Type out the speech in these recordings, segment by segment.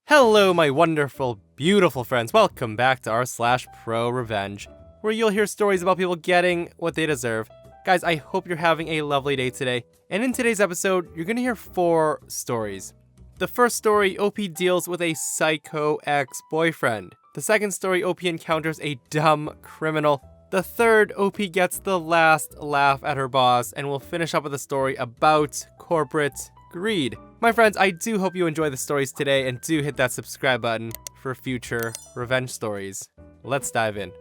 Hello, my wonderful, beautiful friends. Welcome back to r/ProRevenge, where you'll hear stories about people getting what they deserve. Guys, I hope you're having a lovely day today. And in today's episode, you're going to hear 4 stories. The first story, OP deals with a psycho ex-boyfriend. The second story, OP encounters a dumb criminal. The third, OP gets the last laugh at her boss, and we'll finish up with a story about corporate greed. My friends, I do hope you enjoy the stories today, and do hit that subscribe button for future revenge stories. Let's dive in.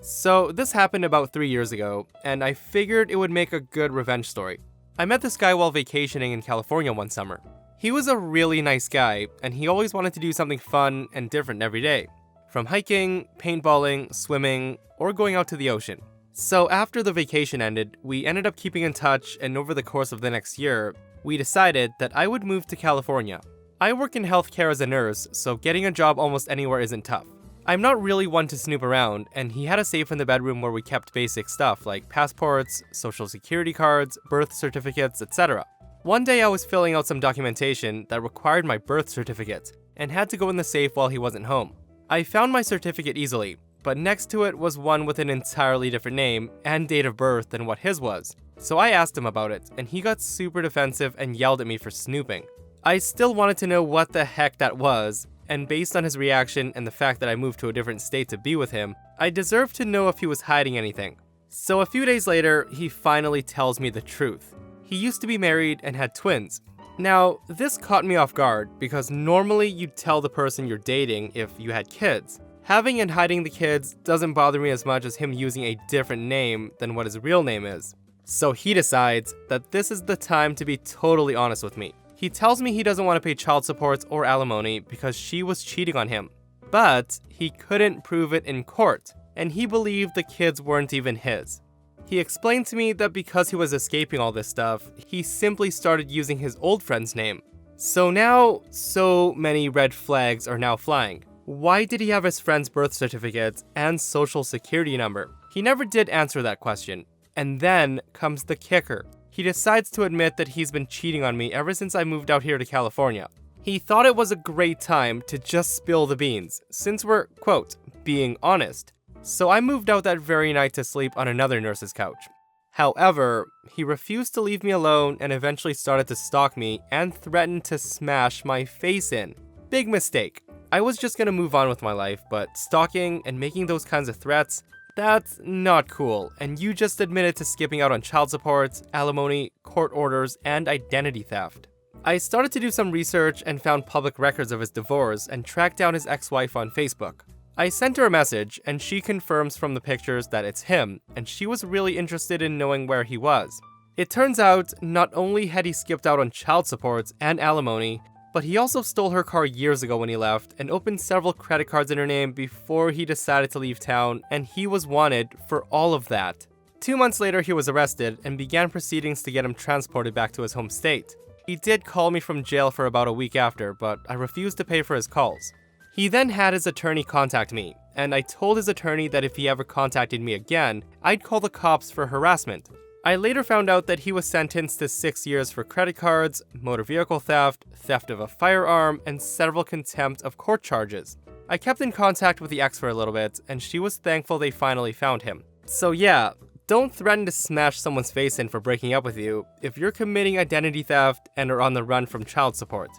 So this happened about 3 years ago, and I figured it would make a good revenge story. I met this guy while vacationing in California one summer. He was a really nice guy, and he always wanted to do something fun and different every day. From hiking, paintballing, swimming, or going out to the ocean. So after the vacation ended, we ended up keeping in touch, and over the course of the next year, we decided that I would move to California. I work in healthcare as a nurse, so getting a job almost anywhere isn't tough. I'm not really one to snoop around, and he had a safe in the bedroom where we kept basic stuff like passports, social security cards, birth certificates, etc. One day I was filling out some documentation that required my birth certificate, and had to go in the safe while he wasn't home. I found my certificate easily, but next to it was one with an entirely different name and date of birth than what his was. So I asked him about it, and he got super defensive and yelled at me for snooping. I still wanted to know what the heck that was, and based on his reaction and the fact that I moved to a different state to be with him, I deserved to know if he was hiding anything. So a few days later, he finally tells me the truth. He used to be married and had twins. Now, this caught me off guard because normally you'd tell the person you're dating if you had kids. Having and hiding the kids doesn't bother me as much as him using a different name than what his real name is. So he decides that this is the time to be totally honest with me. He tells me he doesn't want to pay child support or alimony because she was cheating on him. But he couldn't prove it in court, and he believed the kids weren't even his. He explained to me that because he was escaping all this stuff, he simply started using his old friend's name. So now, so many red flags are now flying. Why did he have his friend's birth certificate and social security number? He never did answer that question. And then comes the kicker. He decides to admit that he's been cheating on me ever since I moved out here to California. He thought it was a great time to just spill the beans, since we're, quote, being honest. So I moved out that very night to sleep on another nurse's couch. However, he refused to leave me alone and eventually started to stalk me and threatened to smash my face in. Big mistake. I was just gonna move on with my life, but stalking and making those kinds of threats, that's not cool, and you just admitted to skipping out on child support, alimony, court orders, and identity theft. I started to do some research and found public records of his divorce and tracked down his ex-wife on Facebook. I sent her a message, and she confirms from the pictures that it's him, and she was really interested in knowing where he was. It turns out, not only had he skipped out on child support and alimony, but he also stole her car years ago when he left and opened several credit cards in her name before he decided to leave town, and he was wanted for all of that. 2 months later, he was arrested and began proceedings to get him transported back to his home state. He did call me from jail for about a week after, but I refused to pay for his calls. He then had his attorney contact me, and I told his attorney that if he ever contacted me again, I'd call the cops for harassment. I later found out that he was sentenced to 6 years for credit cards, motor vehicle theft, theft of a firearm, and several contempt of court charges. I kept in contact with the ex for a little bit, and she was thankful they finally found him. So yeah, don't threaten to smash someone's face in for breaking up with you if you're committing identity theft and are on the run from child support.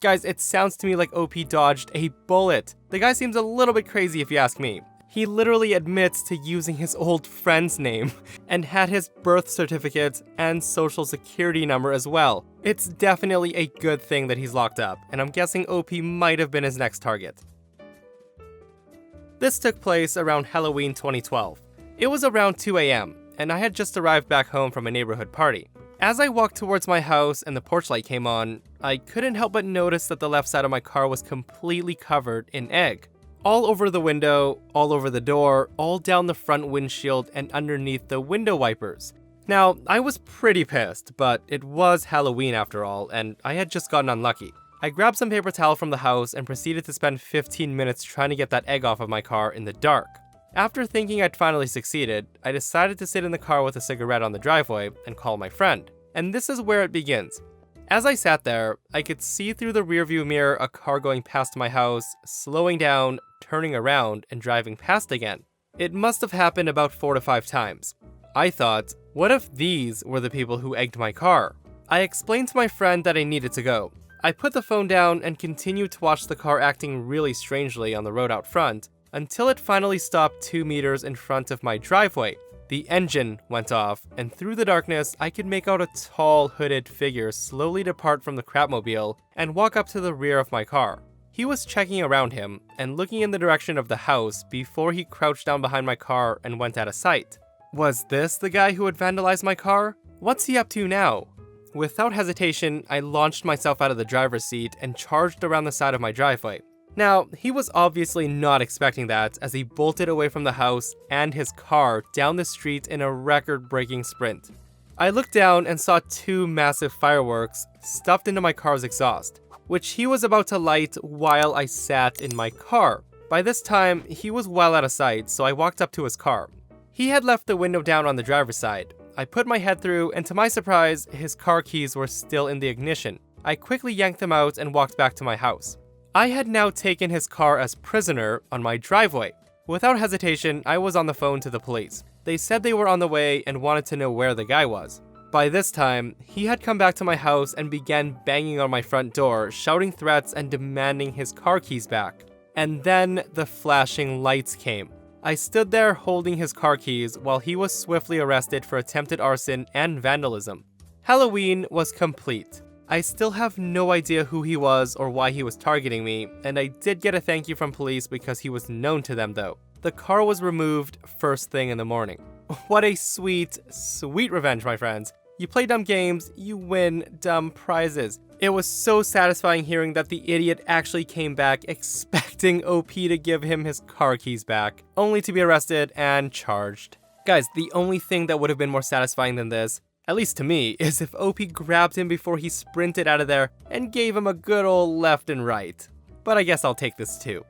Guys, it sounds to me like OP dodged a bullet. The guy seems a little bit crazy if you ask me. He literally admits to using his old friend's name and had his birth certificate and social security number as well. It's definitely a good thing that he's locked up, and I'm guessing OP might have been his next target. This took place around Halloween 2012. It was around 2 a.m., and I had just arrived back home from a neighborhood party. As I walked towards my house and the porch light came on, I couldn't help but notice that the left side of my car was completely covered in egg. All over the window, all over the door, all down the front windshield and underneath the window wipers. Now, I was pretty pissed, but it was Halloween after all, and I had just gotten unlucky. I grabbed some paper towel from the house and proceeded to spend 15 minutes trying to get that egg off of my car in the dark. After thinking I'd finally succeeded, I decided to sit in the car with a cigarette on the driveway and call my friend. And this is where it begins. As I sat there, I could see through the rearview mirror a car going past my house, slowing down, turning around, and driving past again. It must have happened about 4 to 5 times. I thought, what if these were the people who egged my car? I explained to my friend that I needed to go. I put the phone down and continued to watch the car acting really strangely on the road out front, until it finally stopped 2 meters in front of my driveway. The engine went off, and through the darkness, I could make out a tall, hooded figure slowly depart from the crapmobile and walk up to the rear of my car. He was checking around him and looking in the direction of the house before he crouched down behind my car and went out of sight. Was this the guy who had vandalized my car? What's he up to now? Without hesitation, I launched myself out of the driver's seat and charged around the side of my driveway. Now, he was obviously not expecting that as he bolted away from the house and his car down the street in a record-breaking sprint. I looked down and saw 2 massive fireworks stuffed into my car's exhaust, which he was about to light while I sat in my car. By this time, he was well out of sight, so I walked up to his car. He had left the window down on the driver's side. I put my head through, and to my surprise, his car keys were still in the ignition. I quickly yanked them out and walked back to my house. I had now taken his car as prisoner on my driveway. Without hesitation, I was on the phone to the police. They said they were on the way and wanted to know where the guy was. By this time, he had come back to my house and began banging on my front door, shouting threats and demanding his car keys back. And then the flashing lights came. I stood there holding his car keys while he was swiftly arrested for attempted arson and vandalism. Halloween was complete. I still have no idea who he was or why he was targeting me, and I did get a thank you from police because he was known to them though. The car was removed first thing in the morning. What a sweet, sweet revenge, my friends. You play dumb games, you win dumb prizes. It was so satisfying hearing that the idiot actually came back expecting OP to give him his car keys back, only to be arrested and charged. Guys, the only thing that would have been more satisfying than this, at least to me, is if OP grabbed him before he sprinted out of there and gave him a good old left and right. But I guess I'll take this too.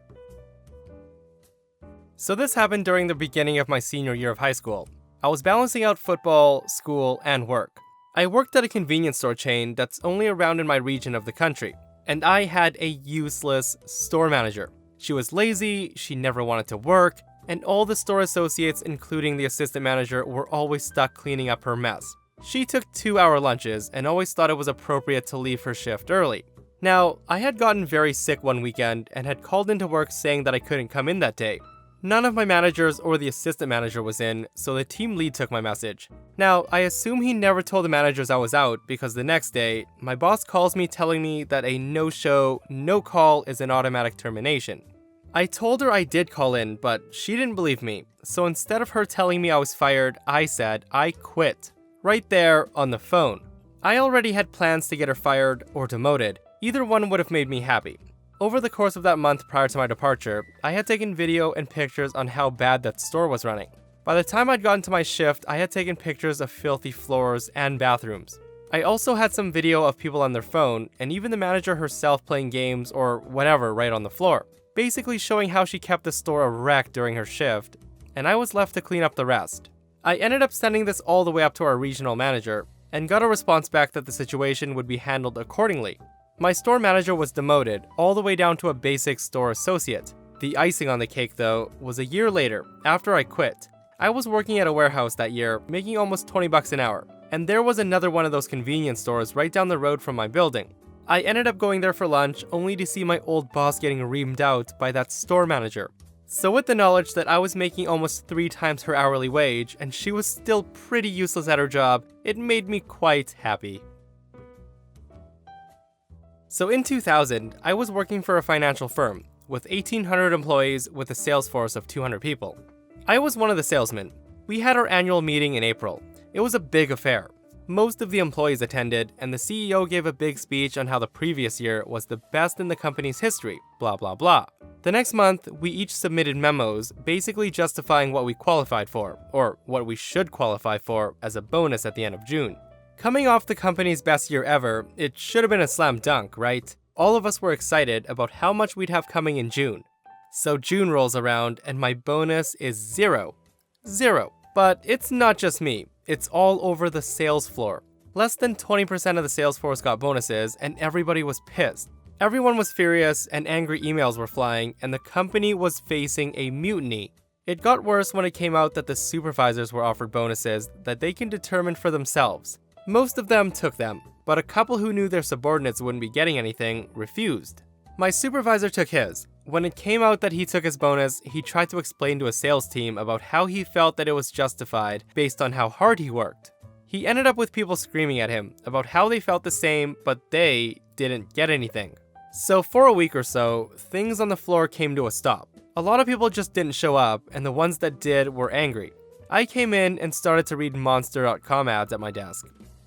So this happened during the beginning of my senior year of high school. I was balancing out football, school, and work. I worked at a convenience store chain that's only around in my region of the country, and I had a useless store manager. She was lazy, she never wanted to work, and all the store associates, including the assistant manager, were always stuck cleaning up her mess. She took 2-hour lunches and always thought it was appropriate to leave her shift early. Now, I had gotten very sick one weekend and had called into work saying that I couldn't come in that day. None of my managers or the assistant manager was in, so the team lead took my message. Now, I assume he never told the managers I was out because the next day, my boss calls me telling me that a no-show, no-call is an automatic termination. I told her I did call in, but she didn't believe me, so instead of her telling me I was fired, I said I quit. Right there on the phone. I already had plans to get her fired or demoted. Either one would have made me happy. Over the course of that month prior to my departure, I had taken video and pictures on how bad that store was running. By the time I'd gotten to my shift, I had taken pictures of filthy floors and bathrooms. I also had some video of people on their phone, and even the manager herself playing games or whatever right on the floor, basically showing how she kept the store a wreck during her shift, and I was left to clean up the rest. I ended up sending this all the way up to our regional manager, and got a response back that the situation would be handled accordingly. My store manager was demoted, all the way down to a basic store associate. The icing on the cake, though, was a year later, after I quit. I was working at a warehouse that year, making almost $20 an hour, and there was another one of those convenience stores right down the road from my building. I ended up going there for lunch, only to see my old boss getting reamed out by that store manager. So with the knowledge that I was making almost 3 times her hourly wage, and she was still pretty useless at her job, it made me quite happy. So in 2000, I was working for a financial firm, with 1,800 employees with a sales force of 200 people. I was one of the salesmen. We had our annual meeting in April. It was a big affair. Most of the employees attended, and the CEO gave a big speech on how the previous year was the best in the company's history, blah blah blah. The next month, we each submitted memos basically justifying what we qualified for, or what we should qualify for as a bonus at the end of June. Coming off the company's best year ever, it should have been a slam dunk, right? All of us were excited about how much we'd have coming in June. So June rolls around and my bonus is 0. 0. But it's not just me, it's all over the sales floor. Less than 20% of the sales force got bonuses, and everybody was pissed. Everyone was furious, and angry emails were flying, and the company was facing a mutiny. It got worse when it came out that the supervisors were offered bonuses that they can determine for themselves. Most of them took them, but a couple who knew their subordinates wouldn't be getting anything refused. My supervisor took his. When it came out that he took his bonus, he tried to explain to a sales team about how he felt that it was justified based on how hard he worked. He ended up with people screaming at him about how they felt the same, but they didn't get anything. So for a week or so, things on the floor came to a stop. A lot of people just didn't show up, and the ones that did were angry. I came in and started to read Monster.com ads at my desk.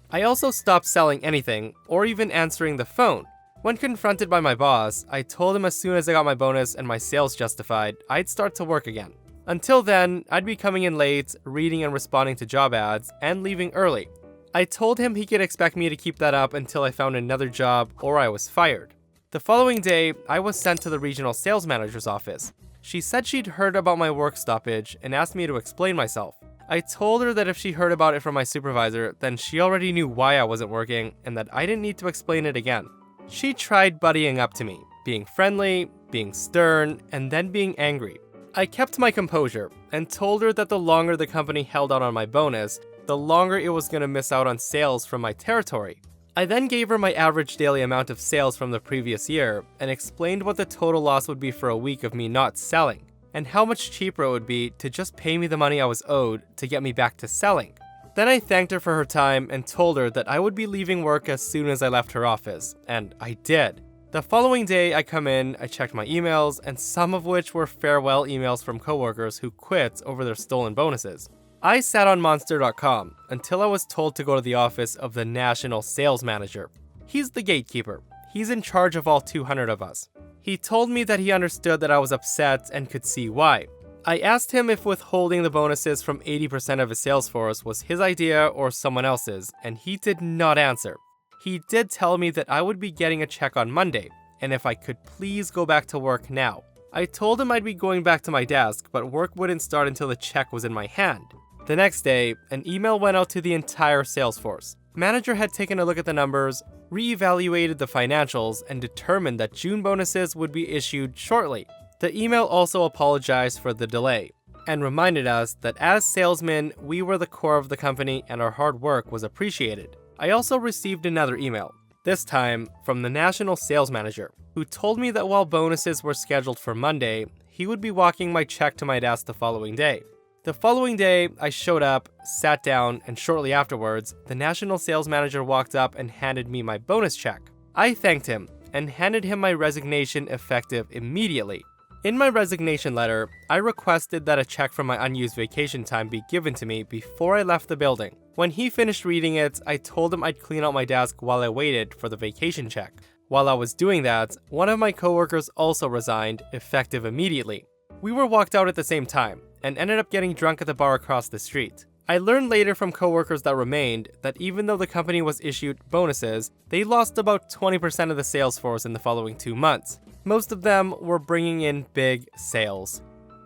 I also stopped selling anything, or even answering the phone. When confronted by my boss, I told him as soon as I got my bonus and my sales justified, I'd start to work again. Until then, I'd be coming in late, reading and responding to job ads, and leaving early. I told him he could expect me to keep that up until I found another job or I was fired. The following day, I was sent to the regional sales manager's office. She said she'd heard about my work stoppage and asked me to explain myself. I told her that if she heard about it from my supervisor, then she already knew why I wasn't working and that I didn't need to explain it again. She tried buddying up to me, being friendly, being stern, and then being angry. I kept my composure and told her that the longer the company held out on my bonus, the longer it was going to miss out on sales from my territory. I then gave her my average daily amount of sales from the previous year and explained what the total loss would be for a week of me not selling, and how much cheaper it would be to just pay me the money I was owed to get me back to selling. Then I thanked her for her time and told her that I would be leaving work as soon as I left her office, and I did. The following day I come in, I checked my emails, and some of which were farewell emails from coworkers who quit over their stolen bonuses. I sat on Monster.com until I was told to go to the office of the National Sales Manager. He's the gatekeeper. He's in charge of all 200 of us. He told me that he understood that I was upset and could see why. I asked him if withholding the bonuses from 80% of his sales force was his idea or someone else's, and he did not answer. He did tell me that I would be getting a check on Monday, and if I could please go back to work now. I told him I'd be going back to my desk, but work wouldn't start until the check was in my hand. The next day, an email went out to the entire sales force. Manager had taken a look at the numbers, reevaluated the financials, and determined that June bonuses would be issued shortly. The email also apologized for the delay, and reminded us that as salesmen, we were the core of the company and our hard work was appreciated. I also received another email, this time from the National Sales Manager, who told me that while bonuses were scheduled for Monday, he would be walking my check to my desk the following day. The following day, I showed up, sat down, and shortly afterwards, the National Sales Manager walked up and handed me my bonus check. I thanked him and handed him my resignation effective immediately. In my resignation letter, I requested that a check from my unused vacation time be given to me before I left the building. When he finished reading it, I told him I'd clean out my desk while I waited for the vacation check. While I was doing that, one of my coworkers also resigned, effective immediately. We were walked out at the same time, and ended up getting drunk at the bar across the street. I learned later from coworkers that remained that even though the company was issued bonuses, they lost about 20% of the sales force in the following 2 months. Most of them were bringing in big sales.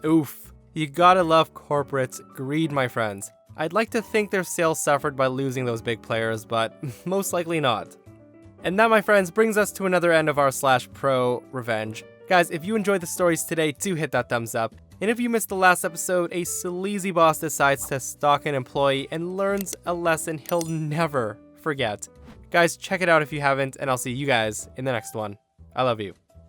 Oof, you gotta love corporate greed, my friends. I'd like to think their sales suffered by losing those big players, but most likely not. And that, my friends, brings us to another end of our /ProRevenge. Guys, if you enjoyed the stories today, do hit that thumbs up. And if you missed the last episode, a sleazy boss decides to stalk an employee and learns a lesson he'll never forget. Guys, check it out if you haven't, and I'll see you guys in the next one. I love you.